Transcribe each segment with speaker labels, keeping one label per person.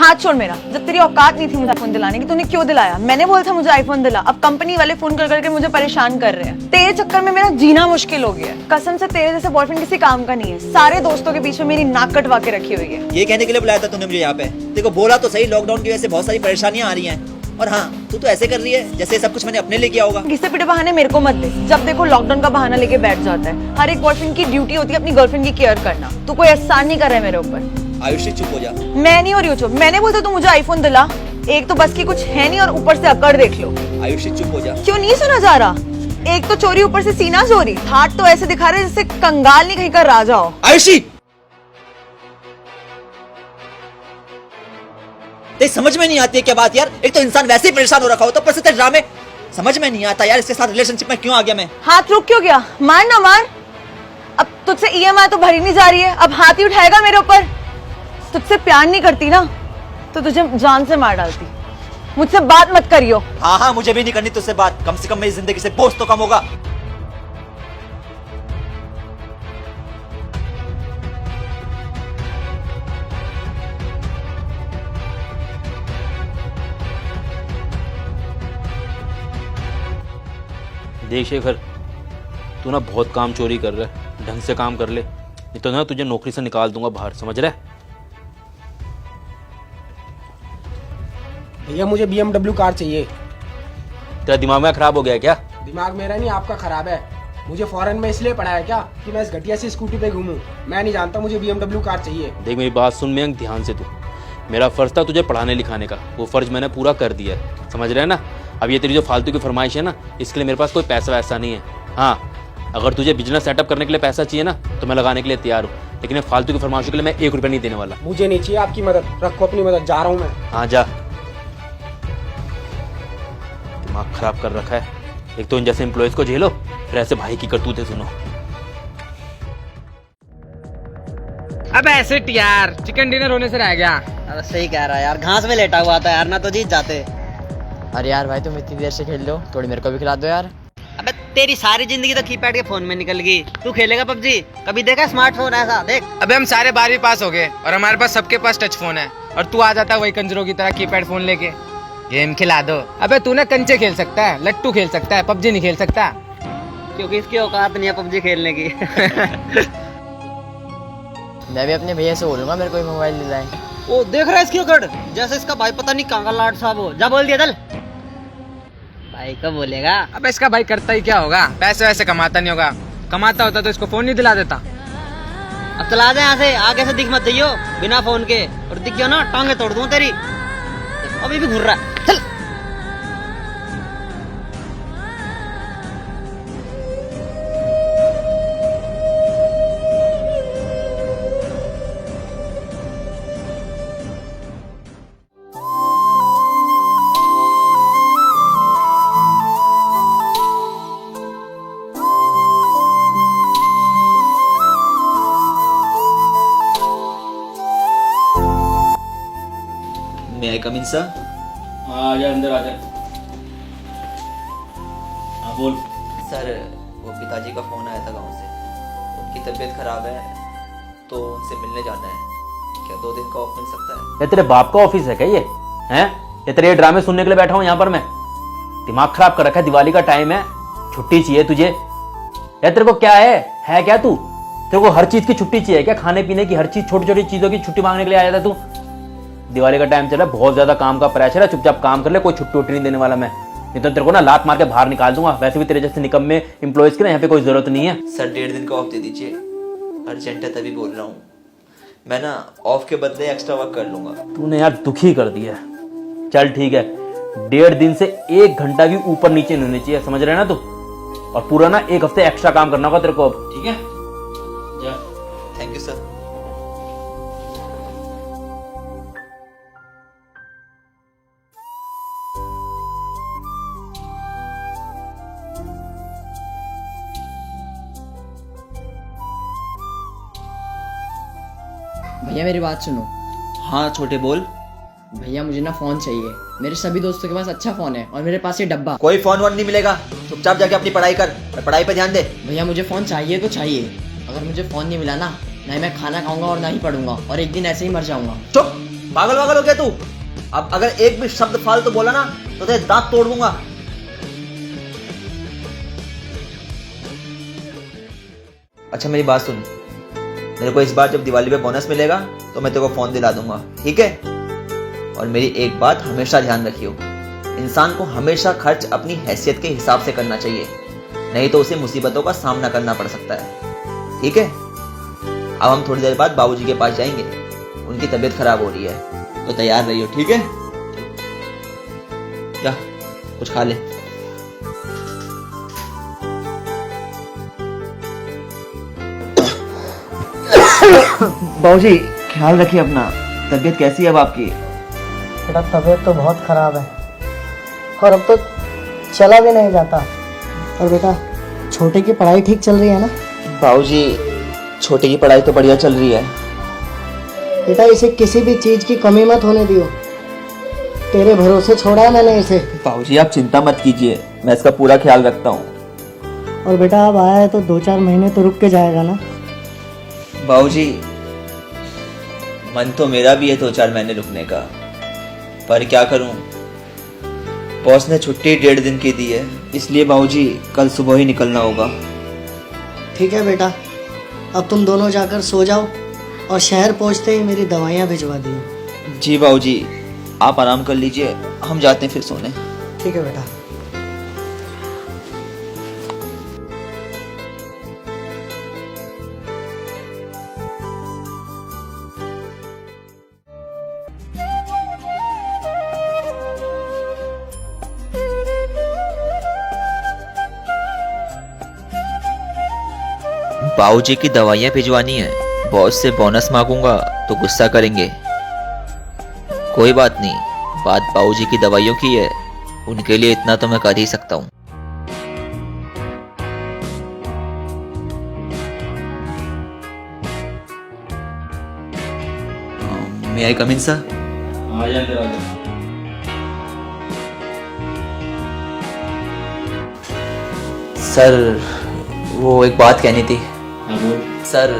Speaker 1: हाथ छोड़ मेरा। जब तेरी औकात नहीं थी मुझे आईफोन दिलाने की, तूने क्यों दिलाया? मैंने बोला था मुझे आईफोन दिला। अब कंपनी वाले फोन कर करके मुझे परेशान कर रहे हैं। तेरे चक्कर में मेरा जीना मुश्किल हो गया है। कसम से तेरे जैसे बॉयफ्रेंड किसी काम का नहीं है। सारे दोस्तों के बीच में मेरी नाक कटवा के रखी हुई है।
Speaker 2: ये कहने के लिए बुलाया था तूने मुझे यहाँ पे? देखो बोला तो सही, लॉकडाउन की वजह से बहुत सारी परेशानियां आ रही हैं। और हाँ, तू तो ऐसे कर रही है जैसे सब कुछ मैंने अपने लिए किया होगा।
Speaker 1: घिसे पिटे बहाने मेरे को मत दे। जब देखो लॉकडाउन का बहाना लेके बैठ जाता है। हर एक बॉयफ्रेंड की ड्यूटी होती है अपनी गर्लफ्रेंड की केयर करना। तू कोई एहसान नहीं कर रहा है मेरे ऊपर।
Speaker 2: आयुषी चुप हो जा।
Speaker 1: मैं नहीं हो रही हूँ चुप। मैंने बोला तू मुझे आईफोन दिला। एक तो बस की कुछ है नहीं और ऊपर से अकड़ देख लो।
Speaker 2: आयुषी चुप हो जा।
Speaker 1: क्यों नहीं सुना जा रहा? एक तो चोरी, ऊपर से सीना चोरी। हाथ तो ऐसे दिखा रहे जैसे कंगाल नहीं कहीं का राजा हो।
Speaker 2: आयुषी, देख समझ में नहीं आती है क्या बात यार? एक तो इंसान वैसे ही परेशान हो रखा हो तो ऊपर से तेरे ड्रामे समझ में नहीं आता यार। इसके साथ रिलेशनशिप में क्यों आ गया मैं?
Speaker 1: हाथ रुक क्यों गया? मार ना मार। अब तुझसे ईएमआई तो भरी नहीं जा रही है, अब हाथ ही उठाएगा मेरे ऊपर। तुझसे प्यार नहीं करती ना तो तुझे जान से मार डालती। मुझसे बात मत करियो।
Speaker 2: हाँ, मुझे भी नहीं करनी तुझसे बात। कम से कम मेरी जिंदगी से बोझ तो कम होगा।
Speaker 3: देख शेखर, तू ना बहुत काम चोरी कर रहा है। ढंग से काम कर ले, नहीं तो ना तुझे नौकरी से निकाल दूंगा बाहर, समझ रहा है?
Speaker 4: भैया मुझे BMW कार चाहिए।
Speaker 3: तेरा दिमाग में खराब हो गया है क्या?
Speaker 4: दिमाग मेरा नहीं, आपका खराब है। मुझे फॉरेन में इसलिए पढ़ाया क्या कि मैं इस घटिया सी स्कूटी पे घूमूं? मैं नहीं जानता, मुझे BMW कार चाहिए।
Speaker 3: देख मेरी बात सुन मयंक, ध्यान से तू। मेरा फर्ज था तुझे पढ़ाने लिखाने का, वो फर्ज मैंने पूरा कर दिया है, समझ रहे हैं ना? अब ये तेरी जो फालतू की फरमाइश है ना, इसके लिए मेरे पास कोई पैसा वैसा नहीं है। हाँ, अगर तुझे बिजनेस सेटअप करने के लिए पैसा चाहिए ना तो मैं लगाने के लिए तैयार हूँ, लेकिन ये फालतू की फरमाइशों के लिए मैं 1 रुपया नहीं देने वाला।
Speaker 4: मुझे नहीं चाहिए आपकी मदद, रखो अपनी मदद, जा रहा हूँ मैं।
Speaker 3: हाँ जा। दिमाग खराब कर रखा है। एक तो इन जैसे एम्प्लॉयज को झेलो, फिर ऐसे भाई की करतूतें सुनो।
Speaker 5: अब ऐसे यार, चिकन डिनर होने से रह गया।
Speaker 6: अरे सही कह रहा है यार, घास में लेटा हुआ था यार, ना तो जीत जाते।
Speaker 7: अरे यार भाई, तुम इतनी देर से खेल लो, थोड़ी मेरे को भी खिला दो यार।
Speaker 6: अबे तेरी सारी जिंदगी तो कीपैड के फोन में निकल गई। तू खेलेगा PUBG? कभी देखा स्मार्टफोन ऐसा? देख।
Speaker 5: अबे हम सारे 12वीं पास हो गए और हमारे पास सबके पास टच फोन है, और तू आ जाता वही कंजरों की तरह कीपैड फोन लेके। गेम खिला दो। अबे तू ना कंचे खेल सकता है, लट्टू खेल सकता है, PUBG नहीं खेल सकता
Speaker 6: क्योंकि इसकी औकात नहीं है PUBG खेलने की।
Speaker 7: मैं भी अपने भैया से बोलूंगा मेरे को मोबाइल दिलाए।
Speaker 6: ओ देख रहा है इसकी औकात, जैसे इसका भाई पता नहीं कहाँ का लाड साहब हो। जा बोल दिया चल। भाई कब बोलेगा?
Speaker 5: अबे इसका भाई करता ही क्या होगा? पैसे वैसे कमाता नहीं होगा, कमाता होता तो इसको फोन नहीं दिला देता।
Speaker 6: अब चला जा यहाँ से, आगे से दिख मत जाइयो बिना फोन के, और दिख गया ना टांगे तोड़ दूं तेरी। अभी भी घूर रहा है, चल।
Speaker 2: May I come in, sir?
Speaker 3: आ जा, अंदर आ जा। हाँ बोल।
Speaker 2: सर, वो पिताजी का फोन आया था गांव से। उनकी तबीयत खराब है तो उनसे मिलने जाना है। क्या 2 दिन का ऑफ मिल सकता है?
Speaker 3: ये तेरे बाप का ऑफिस है क्या ये? हैं? ये तेरे ड्रामे सुनने के लिए बैठा हूँ यहाँ पर मैं? दिमाग खराब कर रखा है, दिवाली का टाइम है, छुट्टी चाहिए तुझे। यार तेरे को क्या है क्या तू? तेरे को हर चीज की छुट्टी चाहिए क्या? खाने पीने की हर चीज, छोटी छोटी चीजों की छुट्टी मांगने के लिए आया था तू? दिवाली का टाइम चल रहा है, बहुत ज्यादा काम का प्रेशर है, चुपचाप काम कर ले, कोई छुट्टी उट्टी नहीं देने वाला मैं। नहीं तो तेरे को ना लात मार के बाहर निकाल दूंगा। वैसे भी तेरे जैसे निकम्मे एम्प्लॉयज की ना यहाँ पे कोई जरूरत नहीं है।
Speaker 2: सर 1.5 दिन का ऑफ दे दीजिए, अर्जेंट है तभी बोल रहा हूँ। मैं ना ऑफ के बदले एक्स्ट्रा वर्क कर लूंगा।
Speaker 3: तूने यार दुखी कर दिया। चल ठीक है, 1.5 दिन से 1 घंटा भी ऊपर नीचे नहीं होनी चाहिए, समझ रहे ना तू? और पूरा ना 1 हफ्ते एक्स्ट्रा काम करना होगा तेरे को अब, ठीक है? जा।
Speaker 2: Thank you sir.
Speaker 7: भैया मेरी बात सुनो।
Speaker 2: हाँ छोटे बोल।
Speaker 7: भैया मुझे ना फोन चाहिए। मेरे सभी दोस्तों के पास अच्छा फोन है और मेरे पास ये डब्बा।
Speaker 2: कोई फोन वोन नहीं मिलेगा, चुपचाप जाके अपनी पढ़ाई कर और पढ़ाई पे ध्यान दे।
Speaker 7: भैया मुझे फोन चाहिए तो चाहिए। अगर मुझे फोन नहीं मिला ना ही मैं खाना खाऊंगा और ना ही पढ़ूंगा, और एक दिन ऐसे ही मर जाऊंगा।
Speaker 2: चुप। पागल वागल हो क्या तू? अब अगर एक भी शब्द फालतू बोला ना तो तेरे दांत तोड़ दूंगा। अच्छा मेरी बात सुन, मेरे को इस बार जब दिवाली पे बोनस मिलेगा तो मैं तेरे को फोन दिला दूंगा, ठीक है? और मेरी एक बात हमेशा ध्यान रखियो, इंसान को हमेशा खर्च अपनी हैसियत के हिसाब से करना चाहिए, नहीं तो उसे मुसीबतों का सामना करना पड़ सकता है, ठीक है? अब हम थोड़ी देर बाद बाबूजी के पास जाएंगे, उनकी तबीयत खराब हो रही है, तो तैयार रहियो, ठीक है? जा कुछ खा ले।
Speaker 8: बाबूजी ख्याल रखिए अपना। तबीयत कैसी है अब आपकी?
Speaker 9: बेटा तबीयत तो बहुत ख़राब है और अब तो चला भी नहीं जाता। और बेटा छोटे की पढ़ाई ठीक चल रही है ना?
Speaker 2: बाबूजी छोटे की पढ़ाई तो बढ़िया चल रही है।
Speaker 9: बेटा इसे किसी भी चीज़ की कमी मत होने दियो, तेरे भरोसे छोड़ा है मैंने इसे।
Speaker 2: बाबूजी आप चिंता मत कीजिए, मैं इसका पूरा ख्याल रखता हूँ।
Speaker 9: और बेटा अब आया है तो 2-4 महीने तो रुक के जाएगा ना?
Speaker 2: बाबूजी मन तो मेरा भी है 2-4 महीने रुकने का, पर क्या करूं, बॉस ने छुट्टी 1.5 दिन की दी है, इसलिए बाबूजी कल सुबह ही निकलना होगा।
Speaker 9: ठीक है बेटा, अब तुम दोनों जाकर सो जाओ और शहर पहुंचते ही मेरी दवाइयाँ भिजवा दियो।
Speaker 2: जी बाबूजी आप आराम कर लीजिए, हम जाते हैं फिर सोने।
Speaker 9: ठीक है बेटा।
Speaker 2: बाबूजी की दवाइयाँ भिजवानी है, बॉस से बोनस मांगूंगा तो गुस्सा करेंगे। कोई बात नहीं, बात बाबूजी की दवाइयों की है, उनके लिए इतना तो मैं कर ही सकता हूँ। मे आई कम इन सर? सर वो एक बात कहनी थी। सर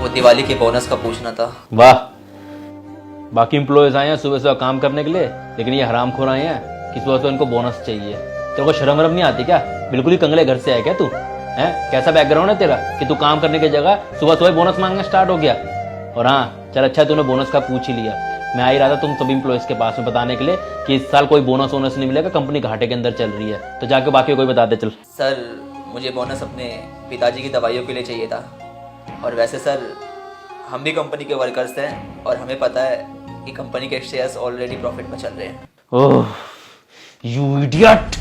Speaker 2: वो दिवाली के बोनस का पूछना था।
Speaker 3: वाह, बाकी एम्प्लॉयज आए हैं सुबह सुबह काम करने के लिए, लेकिन ये हरामखोर आए हैं कि सुबह सुबह इनको बोनस चाहिए। तेरे को शर्म वरम नहीं आती क्या? बिल्कुल ही कंगले घर से आया क्या तू? हैं, कैसा बैकग्राउंड है तेरा कि तू काम करने की जगह सुबह सुबह बोनस मांगना स्टार्ट हो गया? और हाँ चल अच्छा तूने बोनस का पूछ ही लिया। मैं आ ही रहा था तुम सभी एम्प्लॉयज के पास में बताने के लिए कि इस साल कोई बोनस वोनस नहीं मिलेगा, कंपनी घाटे के अंदर चल रही है, तो जाके बाकी कोई बता दे। चल
Speaker 2: सर मुझे बोनस अपने पिताजी की दवाइयों के लिए चाहिए था, और वैसे सर हम भी कंपनी के वर्कर्स हैं और हमें पता है कि कंपनी के शेयर्स ऑलरेडी प्रॉफिट में चल रहे हैं।
Speaker 3: ओह यू इडियट,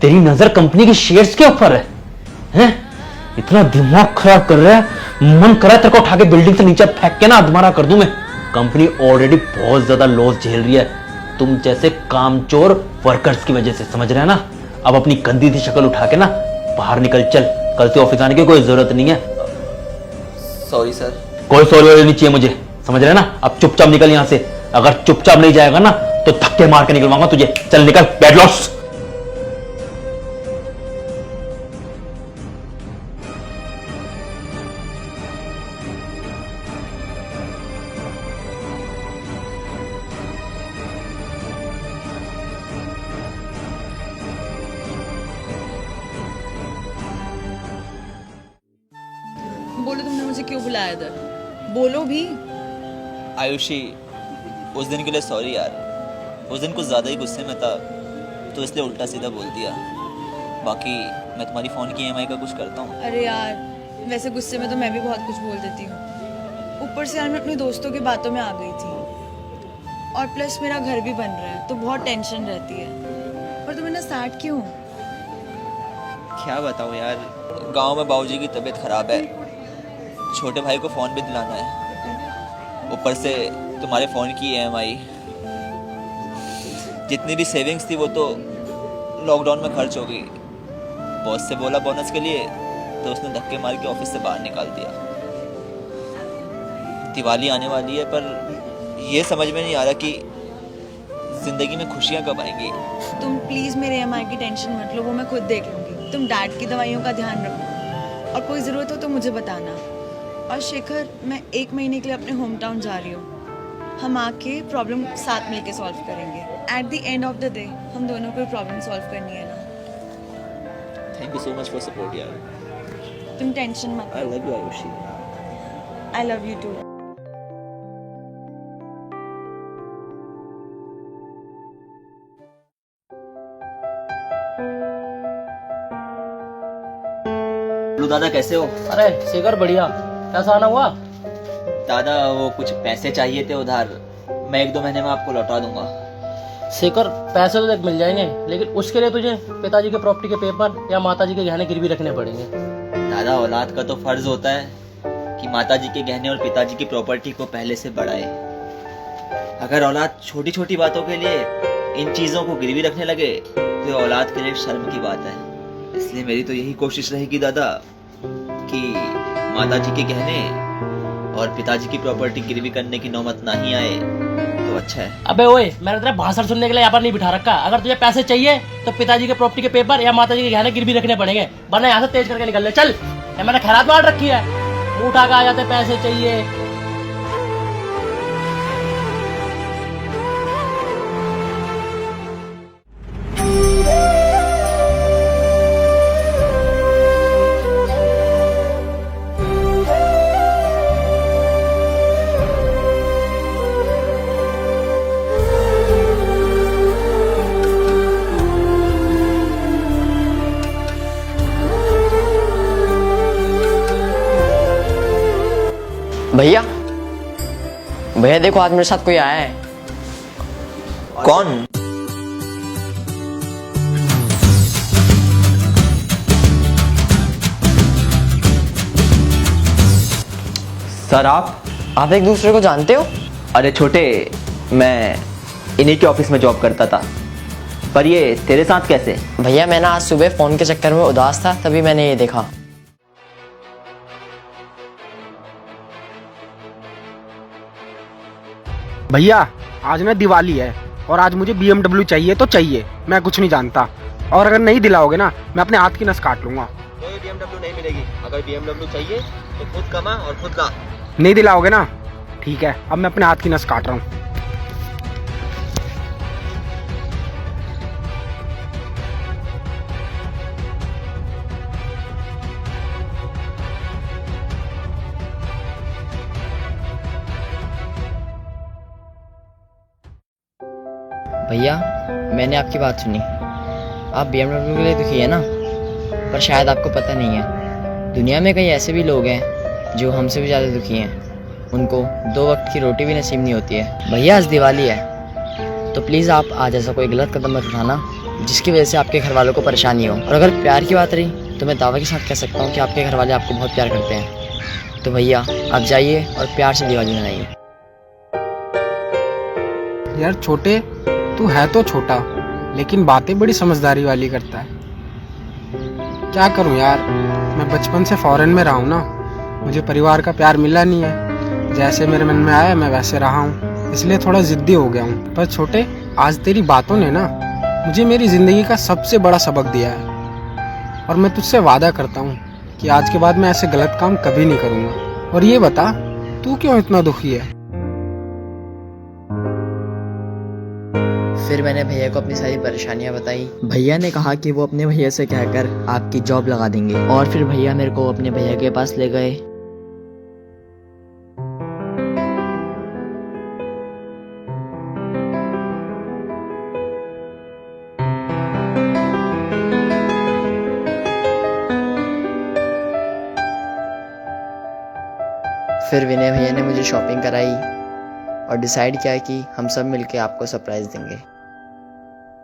Speaker 3: तेरी नजर कंपनी के शेयर्स के ऊपर है? हैं? इतना दिमाग खराब कर रहा है, मन करा तेरे को उठा के बिल्डिंग से नीचे फेंक के ना अधमरा कर दूं मैं। कंपनी ऑलरेडी बहुत ज्यादा लॉस झेल रही है तुम जैसे कामचोर वर्कर्स की वजह से, समझ रहे हैं ना? अब अपनी गंदी सी शक्ल उठा के ना बाहर निकल चल, कल से ऑफिस आने की कोई जरूरत नहीं है।
Speaker 2: Sorry sir.
Speaker 3: कोई सॉरी नहीं चाहिए मुझे, समझ रहे हैं ना? अब चुपचाप निकल यहां से, अगर चुपचाप नहीं जाएगा ना तो धक्के मार के निकलवाऊंगा तुझे। चल निकल, बैड लॉस।
Speaker 1: बोलो तुमने मुझे क्यों बुलाया इधर? बोलो भी।
Speaker 2: आयुषी उस दिन के लिए सॉरी यार, उस दिन कुछ ज़्यादा ही गुस्से में था तो इसलिए उल्टा सीधा बोल दिया। बाकी मैं तुम्हारी फ़ोन की EMI का कुछ करता हूँ।
Speaker 1: अरे यार वैसे गुस्से में तो मैं भी बहुत कुछ बोल देती हूँ, ऊपर से यार मैं अपने दोस्तों की बातों में आ गई थी, और प्लस मेरा घर भी बन रहा है तो बहुत टेंशन रहती है। और तुम इतना सैड क्यों?
Speaker 2: क्या बताऊँ यार, गांव में बाबूजी की तबीयत खराब है, छोटे भाई को फ़ोन भी दिलाना है, ऊपर से तुम्हारे फ़ोन की EMI, जितनी भी सेविंग्स थी वो तो लॉकडाउन में खर्च हो गई। बॉस से बोला बोनस के लिए तो उसने धक्के मार के ऑफिस से बाहर निकाल दिया। दिवाली आने वाली है पर ये समझ में नहीं आ रहा कि जिंदगी में खुशियाँ कब आएंगी।
Speaker 1: तुम प्लीज मेरे EMI की टेंशन मत लो, वो मैं खुद देख लूंगी। तुम डैड की दवाइयों का ध्यान रखो, और कोई ज़रूरत हो तो मुझे बताना। और शेखर मैं 1 महीने के लिए अपने होम टाउन जा रही हूँ, हम आके प्रॉब्लम साथ मिलके सॉल्व करेंगे। At the end of the day हम दोनों को प्रॉब्लम सॉल्व करनी है ना।
Speaker 2: Thank you so much for support यार।
Speaker 1: तुम टेंशन मत
Speaker 2: I love you Ayushi.
Speaker 1: I love you too.
Speaker 2: दादा कैसे हो?
Speaker 9: अरे शेखर बढ़िया, कैसा आना हुआ?
Speaker 2: दादा वो कुछ पैसे चाहिए थे उधार, मैं 1-2 महीने में आपको लौटा दूंगा।
Speaker 9: शेखर पैसे तो देख मिल जाएंगे, लेकिन उसके लिए तुझे पिताजी के प्रॉपर्टी के पेपर या माताजी के गहने गिरवी रखने पड़ेंगे।
Speaker 2: दादा औलाद का तो फर्ज होता है कि माताजी के गहने और पिताजी की प्रॉपर्टी को पहले से बढ़ाए। अगर औलाद छोटी छोटी बातों के लिए इन चीजों को गिरवी रखने लगे तो ये औलाद के लिए शर्म की बात है। इसलिए मेरी तो यही कोशिश रहेगी दादा कि माताजी के गहने और पिताजी की प्रॉपर्टी गिरवी करने की नौबत ना ही आए तो अच्छा है।
Speaker 9: अबे ओए, मैंने तेरा भाषण सुनने के लिए यहाँ पर नहीं बिठा रखा। अगर तुझे पैसे चाहिए तो पिताजी के प्रॉपर्टी के पेपर या माताजी के गहने गिरवी रखने पड़ेंगे, वरना यहाँ से तेज करके निकल ले। चल, ये मैंने खैरात बांट रखी है, मुंह उठा के आ जाते पैसे चाहिए।
Speaker 7: भैया भैया देखो, आज मेरे साथ कोई आया है।
Speaker 2: कौन?
Speaker 8: सर
Speaker 7: आप एक दूसरे को जानते हो?
Speaker 8: अरे छोटे, मैं इन्हीं के ऑफिस में जॉब करता था, पर ये तेरे साथ कैसे?
Speaker 7: भैया मैं ना आज सुबह फोन के चक्कर में उदास था, तभी मैंने ये देखा।
Speaker 4: भैया आज ना दिवाली है और आज मुझे BMW चाहिए तो चाहिए, मैं कुछ नहीं जानता। और अगर नहीं दिलाओगे ना, मैं अपने हाथ की नस काट लूंगा।
Speaker 2: कोई BMW नहीं मिलेगी। अगर BMW चाहिए तो खुद कमा और खुद ला।
Speaker 4: नहीं दिलाओगे ना, ठीक है, अब मैं अपने हाथ की नस काट रहा हूँ।
Speaker 7: भैया मैंने आपकी बात सुनी, आप BMW के लिए दुखी है ना, पर शायद आपको पता नहीं है दुनिया में कई ऐसे भी लोग हैं जो हमसे भी ज़्यादा दुखी हैं। उनको 2 वक्त की रोटी भी नसीब नहीं होती है। भैया आज दिवाली है, तो प्लीज़ आप आज ऐसा कोई गलत कदम मत उठाना जिसकी वजह से आपके घर वालों को परेशानी हो। और अगर प्यार की बात रही तो मैं दावा के साथ कह सकता हूँ कि आपके घर वाले आपको बहुत प्यार करते हैं। तो भैया आप जाइए और प्यार से दिवाली मनाइए।
Speaker 4: यार छोटे, तू है तो छोटा, लेकिन बातें बड़ी समझदारी वाली करता है। क्या करूं यार, मैं बचपन से फॉरेन में रहा हूं ना, मुझे परिवार का प्यार मिला नहीं है। जैसे मेरे मन में आया मैं वैसे रहा हूं, इसलिए थोड़ा जिद्दी हो गया हूं। पर छोटे, आज तेरी बातों ने ना मुझे मेरी जिंदगी का सबसे बड़ा सबक दिया है। और मैं तुझसे वादा करता हूं कि आज के बाद मैं ऐसे गलत काम कभी नहीं करूंगा। और ये बता, तू क्यों इतना दुखी है?
Speaker 7: फिर मैंने भैया को अपनी सारी परेशानियां बताई। भैया ने कहा कि वो अपने भैया से कहकर आपकी जॉब लगा देंगे, और फिर भैया मेरे को अपने भैया के पास ले गए। फिर विनय भैया ने मुझे शॉपिंग कराई और डिसाइड किया कि हम सब मिलके आपको सरप्राइज देंगे।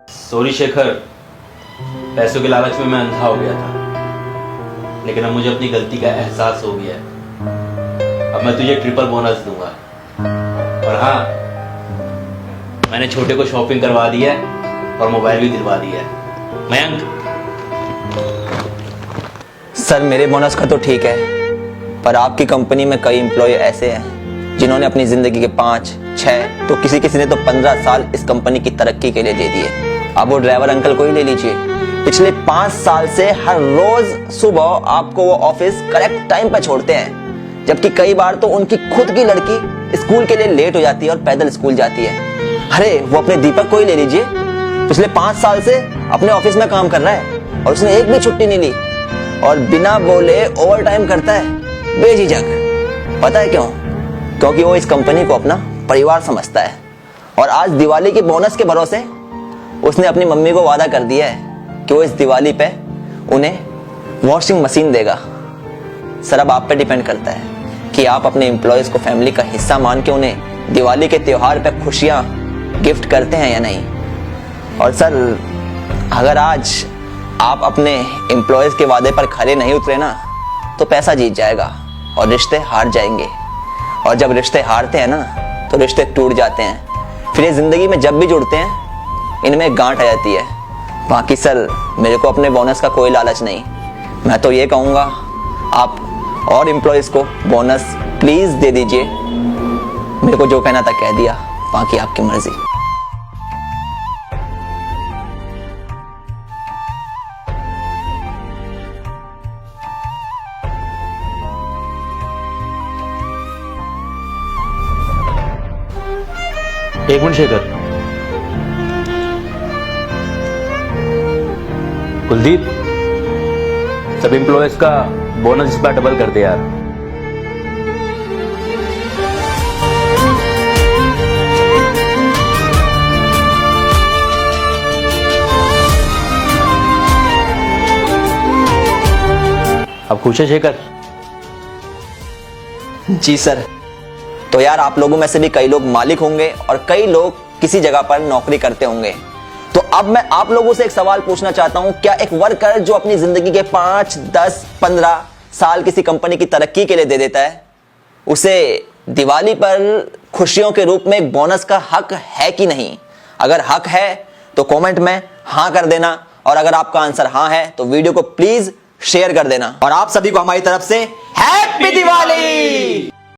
Speaker 3: सॉरी शेखर, पैसों के लालच में मैं अंधा हो गया था, लेकिन अब मुझे अपनी गलती का एहसास हो गया है। अब मैं तुझे ट्रिपल बोनस दूंगा। और हाँ, मैंने छोटे को शॉपिंग करवा दी है और मोबाइल भी दिलवा दिया है। मयंक,
Speaker 8: सर मेरे बोनस का तो ठीक है, पर आपकी कंपनी में कई एम्प्लॉय ऐसे हैं जिन्होंने अपनी जिंदगी के 5, 6 तो किसी ने तो 15 साल इस कंपनी की तरक्की के लिए दे दिए। अब वो ड्राइवर अंकल को ही ले लीजिए, पिछले 5 साल से हर रोज सुबह आपको वो ऑफिस करेक्ट टाइम पर छोड़ते हैं, जबकि कई बार तो उनकी खुद की लड़की स्कूल के लिए लेट हो जाती है और पैदल स्कूल जाती है। अरे वो अपने दीपक को ही ले लीजिए, पिछले 5 साल से अपने ऑफिस में काम कर रहा है और उसने एक भी छुट्टी नहीं ली और बिना बोले ओवर टाइम करता है बेझिझक। पता है क्यों? क्योंकि वो इस कंपनी को अपना परिवार समझता है। और आज दिवाली के बोनस के भरोसे उसने अपनी मम्मी को वादा कर दिया है कि वो इस दिवाली पे उन्हें वॉशिंग मशीन देगा। सर अब आप पे डिपेंड करता है कि आप अपने एम्प्लॉयज को फैमिली का हिस्सा मान के उन्हें दिवाली के त्योहार पे खुशियां गिफ्ट करते हैं या नहीं। और सर अगर आज आप अपने एम्प्लॉयज के वादे पर खरे नहीं उतरे ना तो पैसा जीत जाएगा और रिश्ते हार जाएंगे। और जब रिश्ते हारते हैं ना तो रिश्ते टूट जाते हैं। फिर ये जिंदगी में जब भी जुड़ते हैं इनमें गांठ आ जाती है। बाकी सर मेरे को अपने बोनस का कोई लालच नहीं। मैं तो ये कहूँगा आप और एम्प्लॉयज को बोनस प्लीज दे दीजिए। मेरे को जो कहना था कह दिया, बाकी आपकी मर्जी।
Speaker 3: एक मिनट शेखर। कुलदीप, सब एम्प्लॉयज का बोनस इस बार डबल कर दे यार। अब खुश है शेखर?
Speaker 8: जी सर। तो यार आप लोगों में से भी कई लोग मालिक होंगे और कई लोग किसी जगह पर नौकरी करते होंगे। तो अब मैं आप लोगों से एक सवाल पूछना चाहता हूं, क्या एक वर्कर जो अपनी जिंदगी के 5, 10, 15 साल किसी कंपनी की तरक्की के लिए दे देता है, उसे दिवाली पर खुशियों के रूप में एक बोनस का हक है कि नहीं? अगर हक है तो कमेंट में हाँ कर देना, और अगर आपका आंसर हाँ है तो वीडियो को प्लीज शेयर कर देना। और आप सभी को हमारी तरफ से हैप्पी दिवाली।